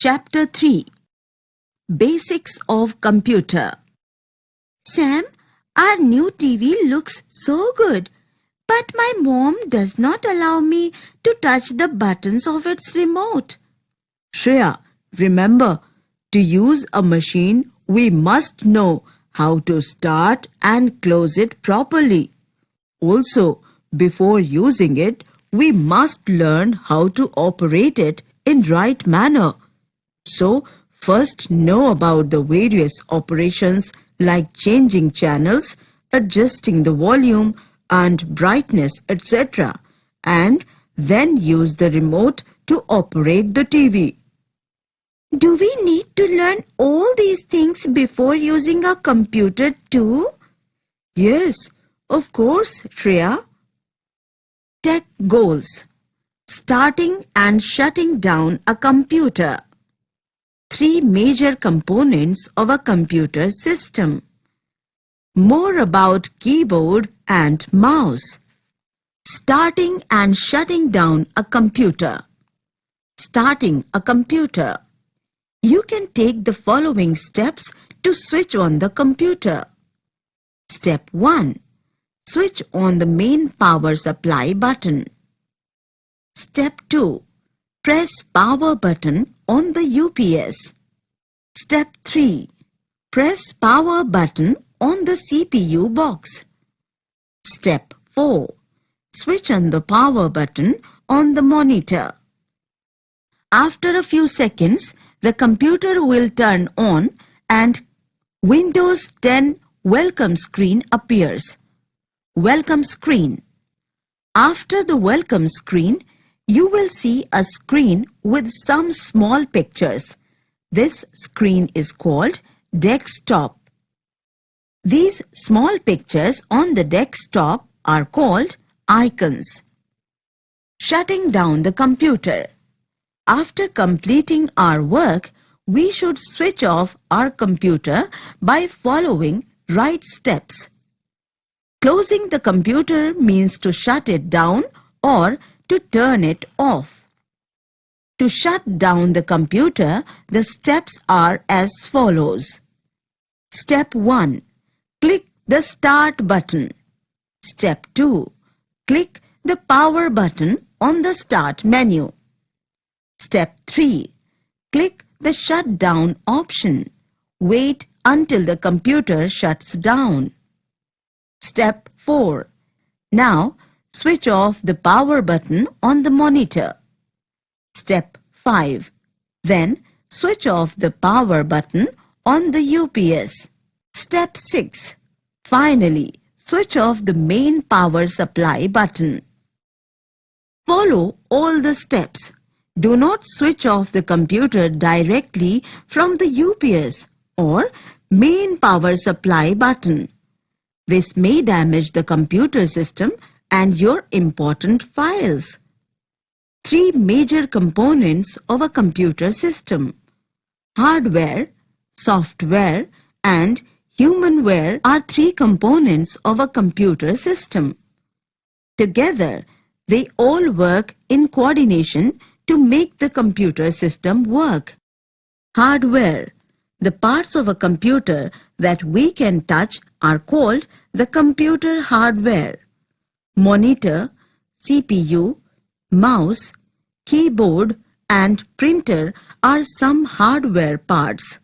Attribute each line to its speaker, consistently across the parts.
Speaker 1: Chapter 3 Basics of Computer. Sam, our new TV looks so good, but my mom does not allow me to touch the buttons of its remote.
Speaker 2: Shreya, remember, to use a machine, we must know how to start and close it properly. Also, before using it, we must learn how to operate it in right manner. So, first know about the various operations like changing channels, adjusting the volume and brightness, etc. and then use the remote to operate the TV.
Speaker 1: Do we need to learn all these things before using a computer too?
Speaker 2: Yes, of course, Shreya.
Speaker 1: Tech goals. Starting and shutting down a computer. 3 major components of a computer system. More about keyboard and mouse. Starting and shutting down a computer. Starting a computer. You can take the following steps to switch on the computer. Step 1. Switch on the main power supply button. Step 2. Press power button on the UPS. Step 3. Press power button on the CPU box. Step 4. Switch on the power button on the monitor. After a few seconds, the computer will turn on and Windows 10 welcome screen appears. Welcome screen. After the welcome screen, you will see a screen with some small pictures. This screen is called desktop. These small pictures on the desktop are called icons. Shutting down the computer. After completing our work, we should switch off our computer by following right steps. Closing the computer means to shut it down or to turn it off. To shut down the computer, the steps are as follows. Step 1. Click the Start button. Step 2. Click the Power button on the Start menu. Step 3. Click the Shutdown option. Wait until the computer shuts down. Step 4. Now, switch off the power button on the monitor. Step 5. Then, switch off the power button on the UPS. Step 6. Finally, switch off the main power supply button. Follow all the steps. Do not switch off the computer directly from the UPS or main power supply button. This may damage the computer system and your important files. 3 major components of a computer system. Hardware, software, and humanware are 3 components of a computer system. Together, they all work in coordination to make the computer system work. Hardware. The parts of a computer that we can touch are called the computer hardware. Monitor, CPU, mouse, keyboard, and printer are some hardware parts.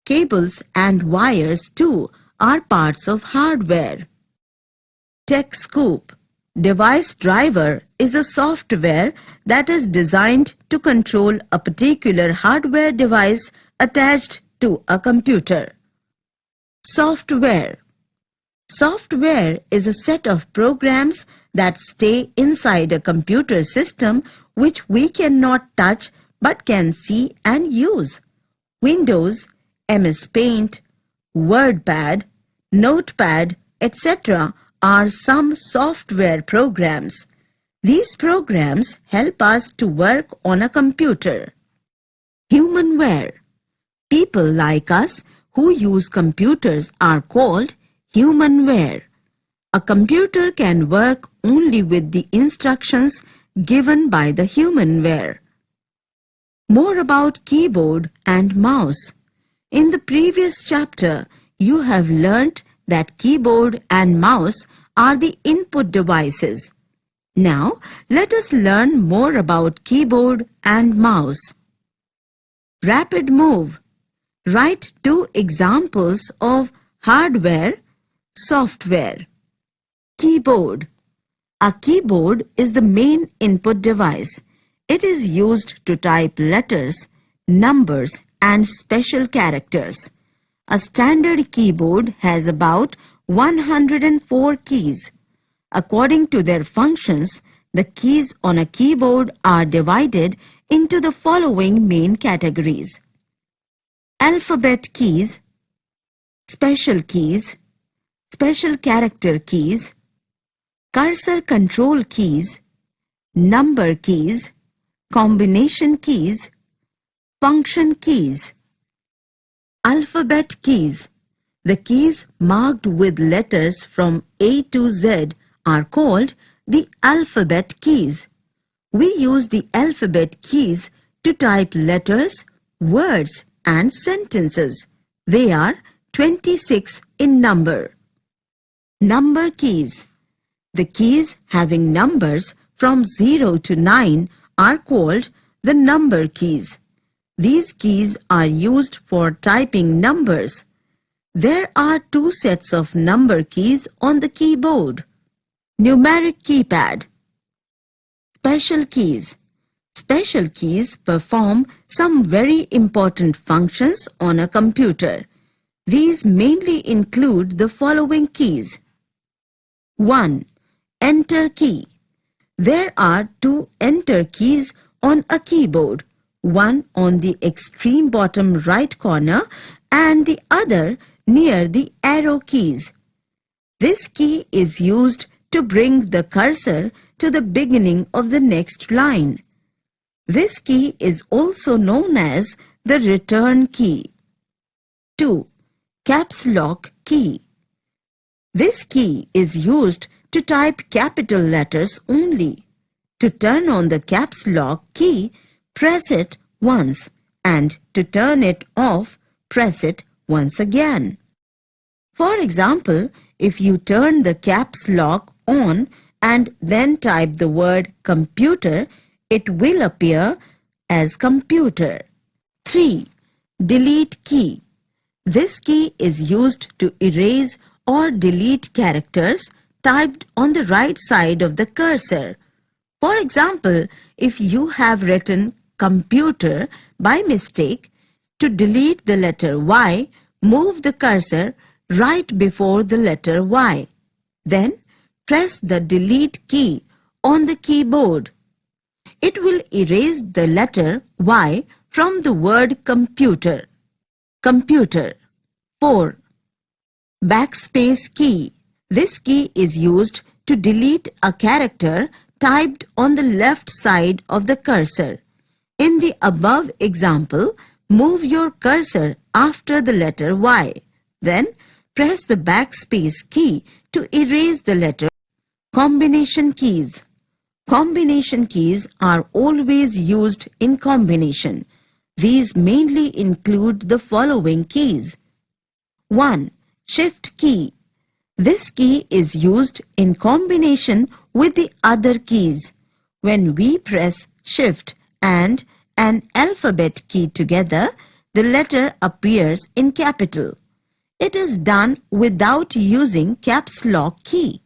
Speaker 1: Cables and wires too are parts of hardware. Tech Scoop. Device driver is a software that is designed to control a particular hardware device attached to a computer. Software. Software is a set of programs that stay inside a computer system which we cannot touch but can see and use. Windows, MS Paint, WordPad, Notepad, etc. are some software programs. These programs help us to work on a computer. Humanware. People like us who use computers are called humanware. A computer can work only with the instructions given by the humanware. More about keyboard and mouse. In the previous chapter, you have learnt that keyboard and mouse are the input devices. Now, let us learn more about keyboard and mouse. Rapid move. Write 2 examples of hardware, software. Keyboard. A keyboard is the main input device. It is used to type letters, numbers, and special characters. A standard keyboard has about 104 keys. According to their functions, the keys on a keyboard are divided into the following main categories: alphabet keys, special keys, special character keys, cursor control keys, number keys, combination keys, function keys. Alphabet keys. The keys marked with letters from A to Z are called the alphabet keys. We use the alphabet keys to type letters, words, and sentences. They are 26 in number. Number keys. The keys having numbers from 0 to 9 are called the number keys. These keys are used for typing numbers. There are 2 sets of number keys on the keyboard. Numeric keypad. Special keys. Special keys perform some very important functions on a computer. These mainly include the following keys. 1. Enter key. There are 2 enter keys on a keyboard, one on the extreme bottom right corner and the other near the arrow keys. This key is used to bring the cursor to the beginning of the next line. This key is also known as the return key. 2. Caps lock key. This key is used to type capital letters only. To turn on the caps lock key, press it once, and to turn it off, press it once again. For example, if you turn the caps lock on and then type the word computer, it will appear as computer. 3. Delete key. This key is used to erase or delete characters typed on the right side of the cursor. For example, if you have written computer by mistake, to delete the letter Y, move the cursor right before the letter Y. Then press the delete key on the keyboard. It will erase the letter Y from the word computer. Computer. 4. Backspace key. This key is used to delete a character typed on the left side of the cursor. In the above example, move your cursor after the letter Y. Then press the backspace key to erase the letter. Combination keys. Combination keys are always used in combination. These mainly include the following keys. 1. Shift key. This key is used in combination with the other keys. When we press Shift and an alphabet key together, the letter appears in capital. It is done without using caps lock key.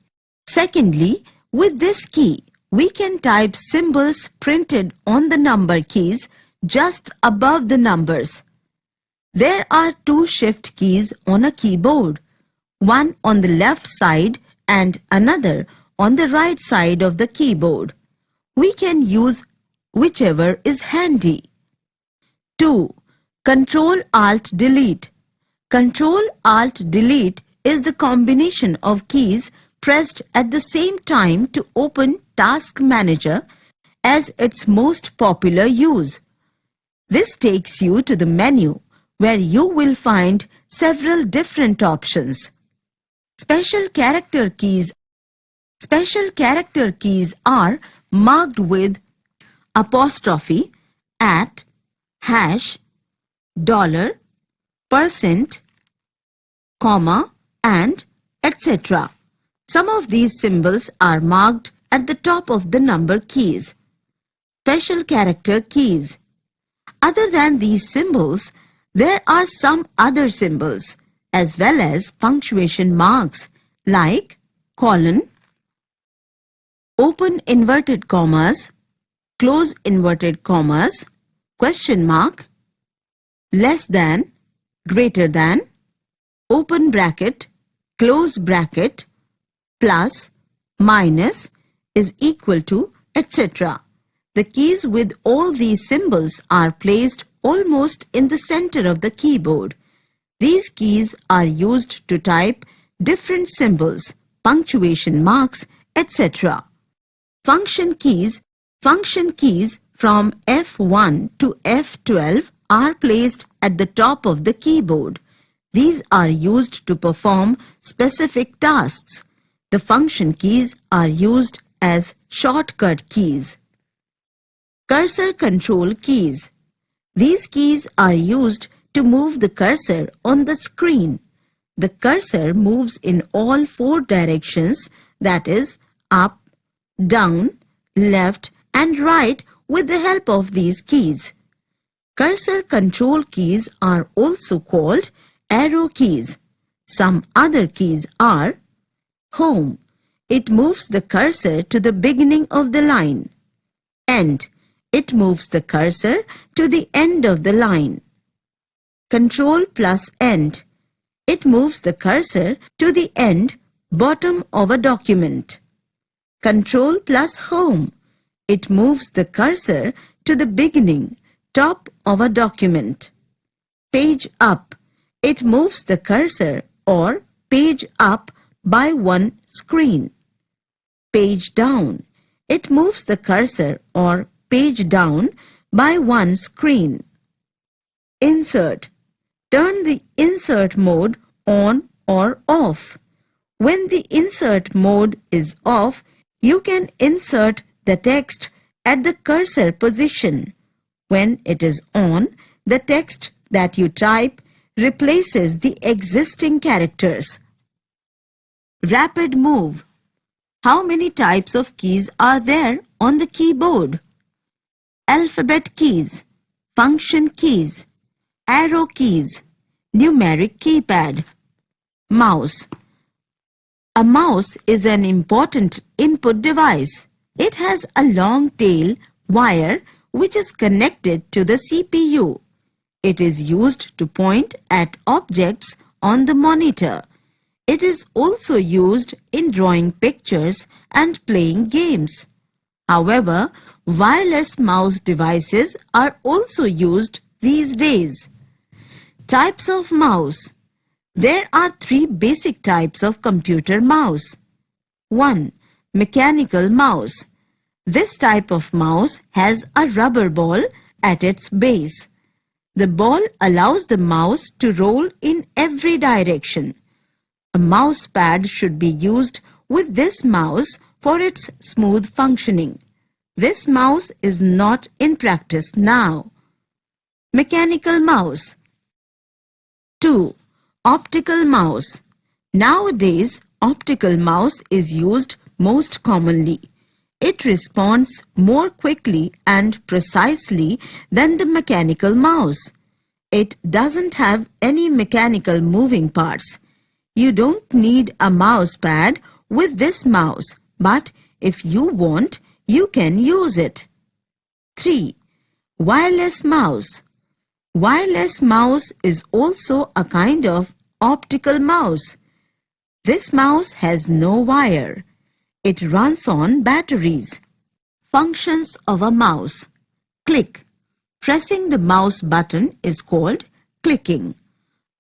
Speaker 1: Secondly, with this key, we can type symbols printed on the number keys just above the numbers. There are 2 shift keys on a keyboard, one on the left side and another on the right side of the keyboard. We can use whichever is handy. 2. Control-Alt-Delete. Control-Alt-Delete is the combination of keys pressed at the same time to open Task Manager as its most popular use. This takes you to the menu where you will find several different options. Special character keys. Special character keys are marked with apostrophe, @ hash, dollar, percent, comma, and etc. Some of these symbols are marked at the top of the number keys. Special character keys. Other than these symbols, there are some other symbols as well as punctuation marks like colon, open inverted commas, close inverted commas, question mark, less than, greater than, open bracket, close bracket, plus, minus, is equal to, etc. The keys with all these symbols are placed almost in the center of the keyboard. These keys are used to type different symbols, punctuation marks, etc. Function keys from F1 to F12 are placed at the top of the keyboard. These are used to perform specific tasks. The function keys are used as shortcut keys. Cursor control keys. These keys are used to move the cursor on the screen. The cursor moves in all four directions, that is, up, down, left, and right with the help of these keys. Cursor control keys are also called arrow keys. Some other keys are home. It moves the cursor to the beginning of the line. End. It moves the cursor to the end of the line. Control plus end. It moves the cursor to the end, bottom of a document. Control plus home. It moves the cursor to the beginning, top of a document. Page up. It moves the cursor or page up by one screen. Page down. It moves the cursor or page down by one screen. Insert. Turn the insert mode on or off. When the insert mode is off, you can insert the text at the cursor position. When it is on, the text that you type replaces the existing characters. Rapid move. How many types of keys are there on the keyboard? Alphabet keys, function keys, arrow keys, numeric keypad. Mouse. A mouse is an important input device. It has a long tail wire which is connected to the CPU. It is used to point at objects on the monitor. It is also used in drawing pictures and playing games. However, wireless mouse devices are also used these days. Types of mouse. There are three basic types of computer mouse. 1. Mechanical mouse. This type of mouse has a rubber ball at its base. The ball allows the mouse to roll in every direction. A mouse pad should be used with this mouse for its smooth functioning. This mouse is not in practice now. Mechanical mouse. 2. Optical mouse. Nowadays, optical mouse is used most commonly. It responds more quickly and precisely than the mechanical mouse. It doesn't have any mechanical moving parts. You don't need a mouse pad with this mouse, but if you want, you can use it. 3. Wireless mouse. Wireless mouse is also a kind of optical mouse. This mouse has no wire. It runs on batteries. Functions of a mouse. Click. Pressing the mouse button is called clicking.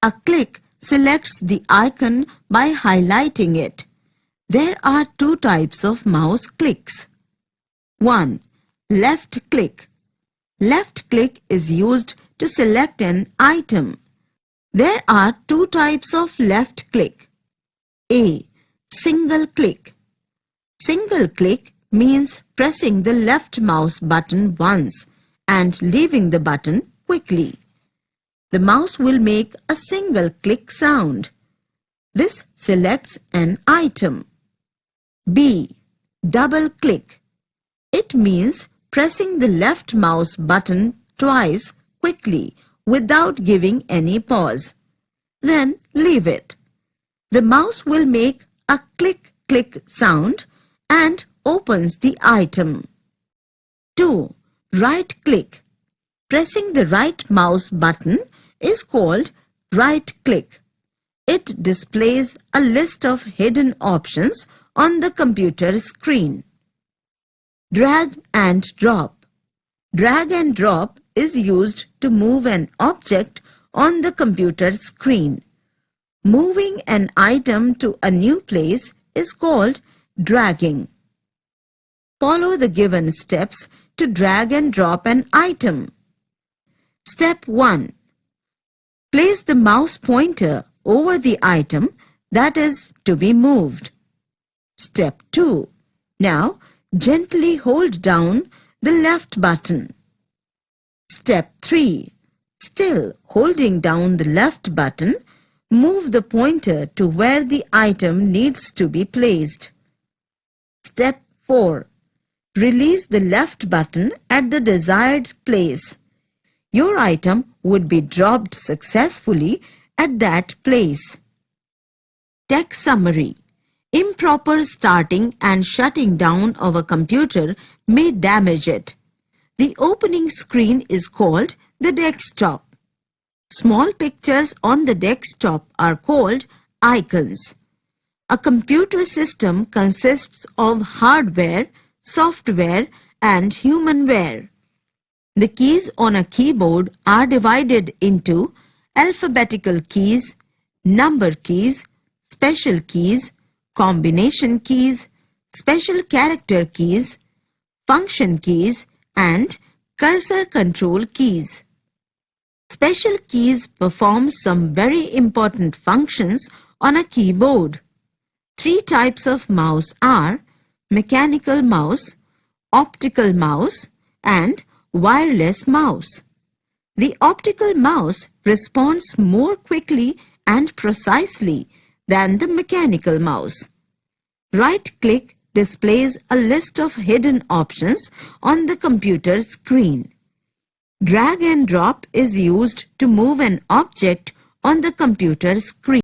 Speaker 1: A click selects the icon by highlighting it. There are two types of mouse clicks. 1. Left click. Left click is used to select an item. There are two types of left click. A. Single click. Single click means pressing the left mouse button once and leaving the button quickly. The mouse will make a single click sound. This selects an item. B. Double click. It means pressing the left mouse button twice quickly without giving any pause. Then leave it. The mouse will make a click-click sound and opens the item. 2. Right click. Pressing the right mouse button is called right click. It displays a list of hidden options on the computer screen. Drag and drop. Drag and drop is used to move an object on the computer screen. Moving an item to a new place is called dragging. Follow the given steps to drag and drop an item. Step 1. Place the mouse pointer over the item that is to be moved. Step 2. Now, gently hold down the left button. Step 3. Still holding down the left button, move the pointer to where the item needs to be placed. Step 4. Release the left button at the desired place. Your item would be dropped successfully at that place. Tech summary. Improper starting and shutting down of a computer may damage it. The opening screen is called the desktop. Small pictures on the desktop are called icons. A computer system consists of hardware, software, and humanware. The keys on a keyboard are divided into alphabetical keys, number keys, special keys, combination keys, special character keys, function keys, and cursor control keys. Special keys perform some very important functions on a keyboard. 3 types of mouse are mechanical mouse, optical mouse, and wireless mouse. The optical mouse responds more quickly and precisely than the mechanical mouse. Right-click displays a list of hidden options on the computer screen. Drag and drop is used to move an object on the computer screen.